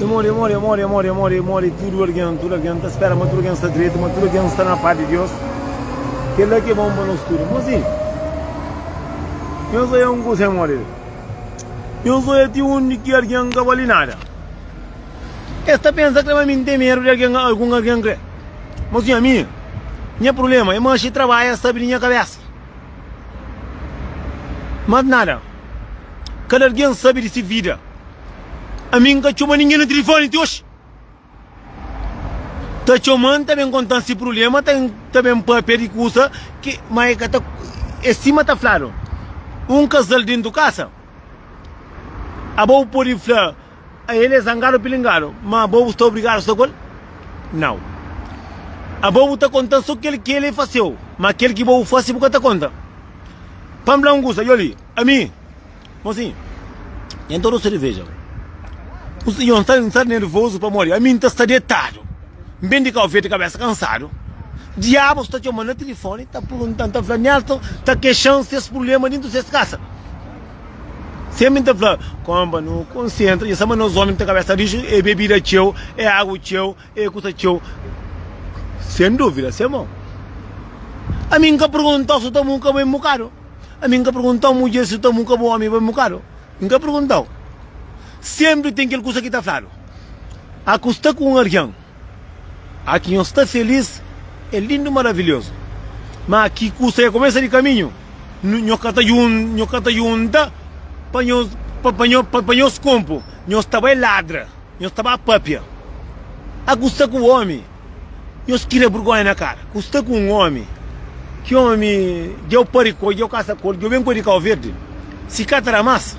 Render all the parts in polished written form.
Mori, tudo alguém, tá espera, tudo alguém está direito, tudo alguém está na parte de Deus. Que é que vamos para nós tudo. Mas sim, eu sou um coisa, Mori. Eu sou um que alguém que vale nada. Esta pensa que vai me temer de alguém que. Mas sim, a mim, não é problema, eu manche trabalho, sabe minha cabeça. Mas nada, cada alguém sabe de si vida. A mim que chama ninguém no telefone de hoje. Tá chamando também contando esse problema, também perigosa que mas que tá cima tá claro. Um casal dentro de casa. A boa por ir falar, ele é zangado pilingado, mas a boa está obrigado a socorrer? Não. A boa está contando só aquele que ele faz, mas aquele que boa faz porque tá conta. Pambla um gosto, ali, a mim, mocinho, então não se veja. O senhor está nervoso para morrer, a mim está deitado, bem de calveira de cabeça cansado. Diabo está chamando no telefone, está perguntando, está falando, está queixando se esse problema dentro dessa casa. Sempre está falando, comba, não concentra, e sabe, nós homens temos cabeça lixo, é bebida tchau, é água tchau, é coisa tchau. Sem dúvida, sem mão. A mim que perguntou se está muito bem mucaro. A mim que perguntou mulher se está muito bom, a mim bem mucaro. Nunca perguntou. Sempre tem aquele coisa que está claro. A custa com alguém. A quem está feliz é lindo, maravilhoso. Mas aqui custa começa de caminho. Não cata junta para os campos. Não estava ladra. Não estava papia. A custa com o homem. Não queria vergonha na cara. Custa com um homem. Que homem deu parico, deu caça-cor, deu bem com de cal verde. Se cata a massa.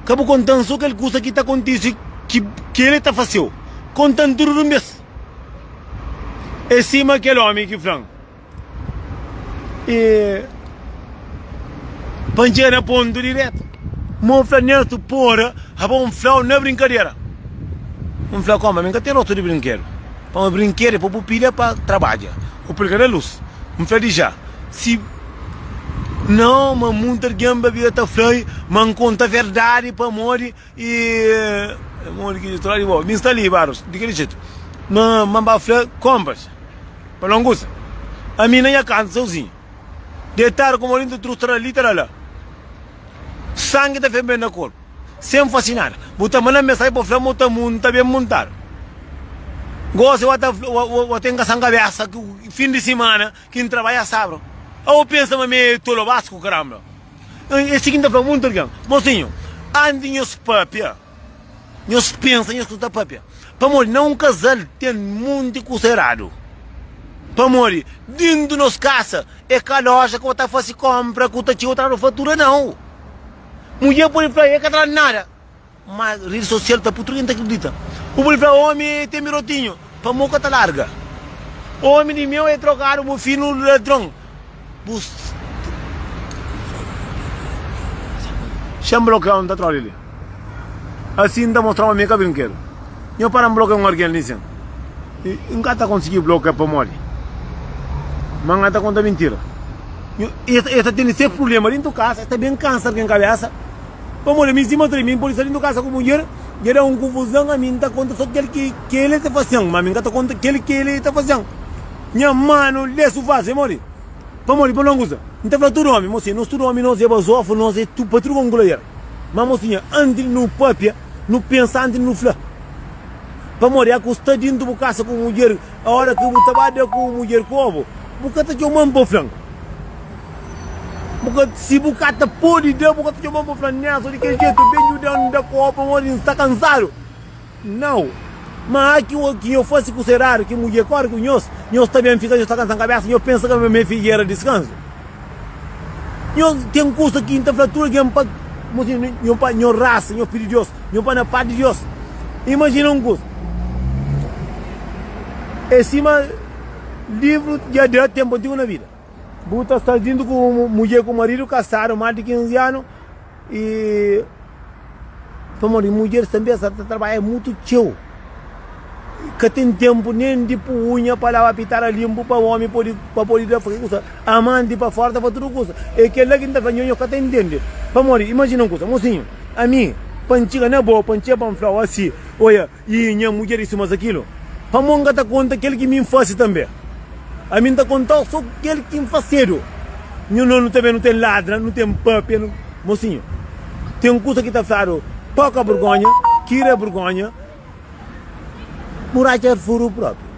Acabo contando só aquele coisa que está acontecendo, que ele está fazendo. Contando tudo no mês. É cima aquele homem que frango. E pancheira ponto direto. Mofla neto porra, um flau na brincadeira. Um flau como? Mas tem outro de brinquedo. Para uma brinqueira, para pupilha, para trabalhar. O porque é luz. Um flau de já. Se não, mas muita gamba vira ta flai, mas conta a verdade para morrer e morrer que estou ali, me está ali, Barros, de que jeito. Mas para flai, compras. Para não gosta. A mim não é cansa sozinho. Deitar como lindo trustar ali, lá. Sangue está bem na corpo. Sem fascinar. Bota mana mensagem para flai, monta mundo, tá bem montado. Gosto de ter sangue cabeça, fim de semana, quem trabalha sábado. Ou pensa me tolo vasco, caramba. É o seguinte para muito alguém. Mocinho, andem os papia. Nós pensa, nós escuta papia. Para morrer, não um casal tem muito considerado. Para morrer, dentro de nossa casa, é que a loja que está fazendo compra, que está tirando fatura, não. Mulher pode falar, é que não nada. Mas a rede social está por tudo, não acredita. O pode falar, homem tem mirotinho, para moca está larga. O homem de meu é trocar o fino no ladrão. Chama bloquear onde está ali. Assim está mostrando a minha brinquedo. Eu para bloquear um alguém ali. Nunca está conseguindo bloquear para morrer. Mas não está contando mentira. Essa tem esse problema dentro de casa. Está bem cansado com a cabeça. Para morrer, me cima de mim, por isso dentro de casa com mulher. E era uma confusão, a mim está contando só que ele está fazendo. Mas a mim está contando que ele está fazendo. Minha mano, leço faz, morre. Para morrer, para não gostar. Então, para todo homem, mocinha, nós todo homem, nós é basofo, nós é tu, para tudo com glória. Mas, mocinha, ande no papia, no pensa, ande no flá. Para morrer, a custa dentro do casa com mulher, a hora que eu trabalho com mulher, como? Porque está chamando para o frango. Porque se bucata pode dar, porque está chamando para o frango, só de que jeito, bem ajudando da copa, morrer, está cansado. Não. Mas que eu fosse considerar que mulher corre com nós também fica, está cansando a cabeça, eu penso que a minha filha era descanso. Eu tenho custo que está fratura, que é minha raça, meu filho de Deus, meu pai na parte de Deus. Imagina um custo. É cima, livro já deu tempo de na vida. Buta está indo com mulher com marido, casaram mais de 15 anos e. Para mulher também está trabalhando muito teu. Que tem tempo nem de unha para lá pitar a limpo para o homem para poder fazer coisa. Amante para fora para tudo coisa. É que lá que está falando, eu que entende. Para morrer, imagina uma coisa, mocinho, a mim, panchiga na bo panche pan flau assim olha e minha mulher isso mas aquilo para monga tá conta aquele que me faz também a mim tá conta só aquele que me faz cedo não também não tem ladra não tem papel mocinho tem coisa que tá faro pouca vergonha queira vergonha murachar furo próprio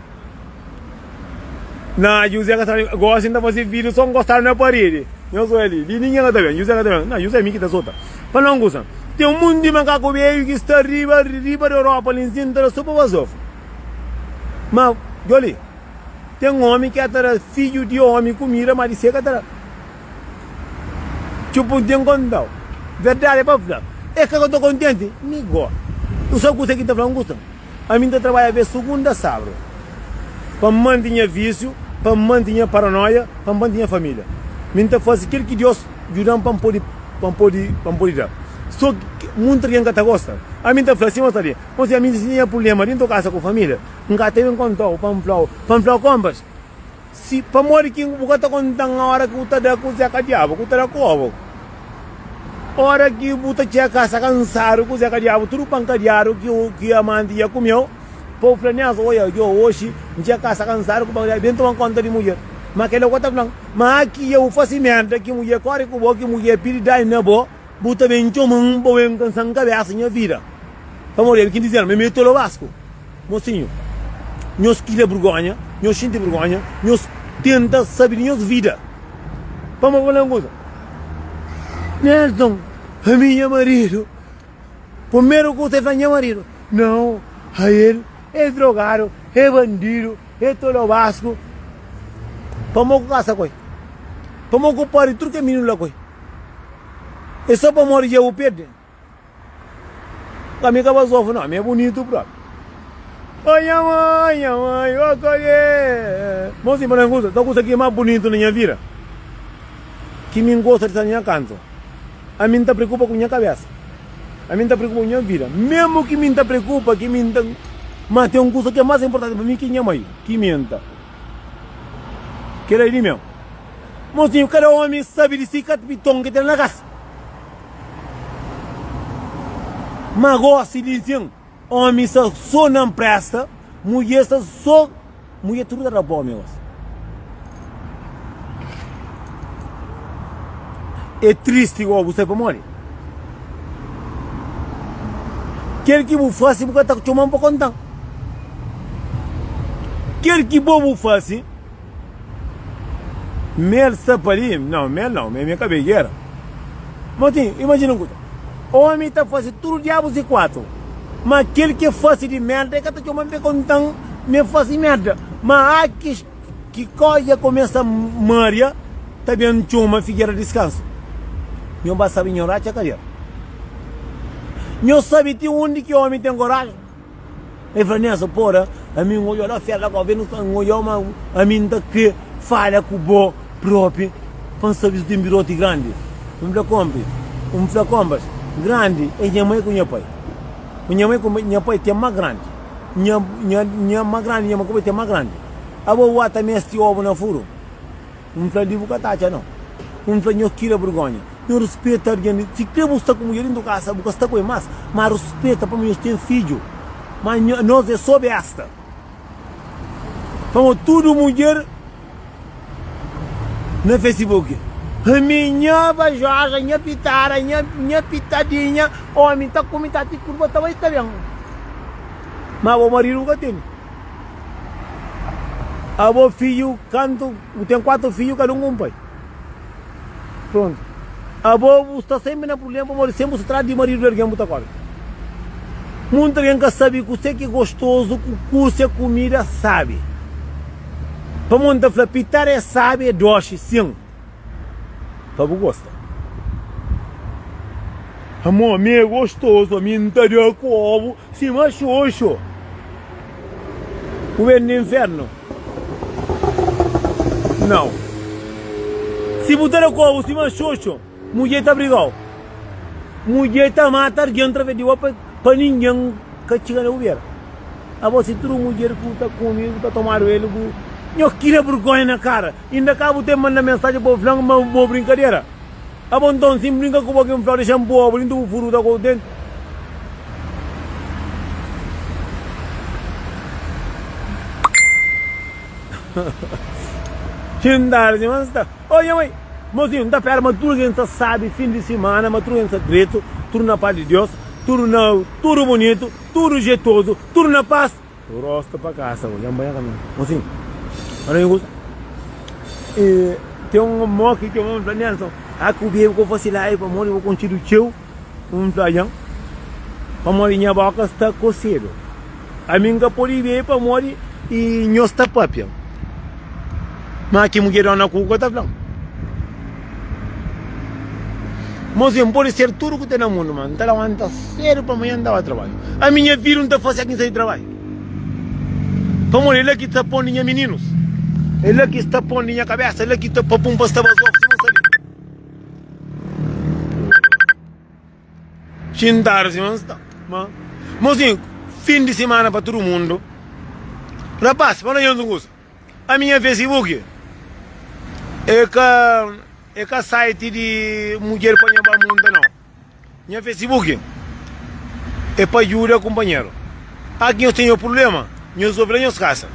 na José que gosta de fazer vídeo só gostar na parede eu sou ele ninguém tá bem José tá bem não José é mim que tá solta para não gostar tem mundo de macaco veio que está riba da Europa ali em cima super vazio mas Joli tem homem que é filho de homem comida mas disse que é tipo tem condão verdade para falar é que eu tô contente amigo tu sabe o que você tá falando gosta a mim tá trabalhar de segunda a sábado para manter vício para manter paranoia para manter família mim tá faz aquilo que Deus ajuda para poder dar só muito quem que tá gosta a mim tá falando assim mas ali mas a mim tinha problema dentro da casa com a família nunca teve contato panflau compras se para morrer que o tá contando a hora que o tá da coisa que diabo que o tá da covo hora que o tá tinha casa cansado com o Zé diabo tudo pancadiaro que a mãe ia comeu por franeazo olha eu hoje tinha casa cansado com o dentro uma conta de mulher mas aquele que tá falando mas aqui eu faço merda que mulher corre com o que mulher pede dai na bo buta bem chomão bem cansando cabeça minha vida para morrer que dizer me meto no Vasco mocinho nós queira vergonha nós sente vergonha nós tenta saber nós vida vamos falar uma coisa Nelson a minha marido primeiro que você faz meu marido não a ele é drogado é bandido é todo Vasco vamos casa coi vamos ocupar tudo que é menino lá coi é só para morrer eu perde a minha cabeça não é bonito próprio olha mãe ó colhe moço mas não gosta tô coisa que é mais bonito na minha vida que me gosta de minha canto a mim tá preocupa com minha cabeça a mim tá preocupa com minha vida mesmo que me tá preocupa que me tá mas tem uma coisa que é mais importante para mim que minha mãe que minta que era ele mesmo mocinho cada homem sabe de si cada pitão que tem na casa mas gosta de dizer homem só não presta mulher só mulher tudo era bom meu é triste igual você para morrer quer que eu faça porque está chamando para contar quer que eu faça mel sapari não minha cabeleira mas sim, imagina uma coisa homem está fazendo tudo diabos e quatro mas aquele que faz de merda é que está chamando para contar me faz merda mas aqui que coisa começa a maria também chama figueira descanso não vai saber ignorar a carreira não sabe de onde que o homem tem coragem é nessa porra a mim olhou lá fera com a vendo olhou mas a mim tá que falha com o bo próprio para saber de um birote grande compras grande é minha mãe com minha pai minha mãe com minha pai tem mais grande minha mais grande minha mãe tem mais grande a boa também este ovo na furo flá de boca tacha não flá não queira vergonha não respeita alguém se quer buscar com mulher dentro da casa porque está com mais mas respeita para mim tem filho mas nós é só besta vamos tudo mulher no Facebook a minha bajoja minha pitara minha pitadinha homem está com metade de curva tá vai estar bem mas o marido nunca tem o filho canto tem 4 filhos cada um com um pai pronto a boa está sempre no problema mas sempre se trata de marido alguém muito agora muita gente sabe que você que é gostoso que você comida sabe para muita falar pitar é sabe é doce sim para você gosta amor me é gostoso a mim tá de ovo se machoxo o no inferno não se botar o ovo se machoxo mulher está brigando mulher está matar gente através de para ninguém que chega na ubeira a você tudo mulher que está comigo está tomando ele eu queria vergonha na cara ainda acabo de mandar mensagem para o flanco uma brincadeira a bom então se brinca com alguém um flor de shampoo abrindo o furo da dentro Xindar, mas tá. Olha, mãe, mozinho, da pera, mas tudo que a gente sabe, fim de semana, mas tudo que a gente direito, tudo na paz de Deus, tudo bonito, tudo jeitoso, tudo na paz. Rosta pra casa, olha, banha caminho. Mozinho, olha aí, gosto. Tem moque que vamos planear, então. A cubia que eu fosse lá e para morrer, eu vou continuar teu, plajão. Para morrer, minha boca está coceiro. A minha pode ver para morrer e não está papel. Mas aqui mulher na cuca tá falando. Mozinho, pode ser tudo que tem no mundo, mano. Tá lá, tá sério para amanhã andar a trabalho. A minha filha não está fazendo aqui sem trabalho. Para morrer, ele aqui está pondo minha meninos. Ele aqui está pondo minha cabeça, ele aqui está pondo para estar vazio. Xindar-se, mas mozinho, fim de semana para todo mundo. Rapaz, para onde eu a minha Facebook é que site de mulher para o mundo, não. Minha Facebook é para ajudar companheiro. Aqui eu tenho problema, eu sou bem casa.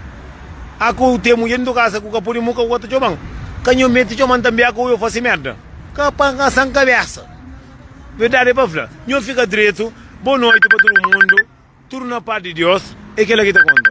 Aqui eu tenho mulher no casa, que eu por muca o outro jovem. Quando eu meto jovem também, aqui eu faço merda. Capanga sem cabeça. Verdade, Pafla? Não fica direito. Boa noite para todo mundo. Tudo na paz de Deus. E que ele aqui está contando.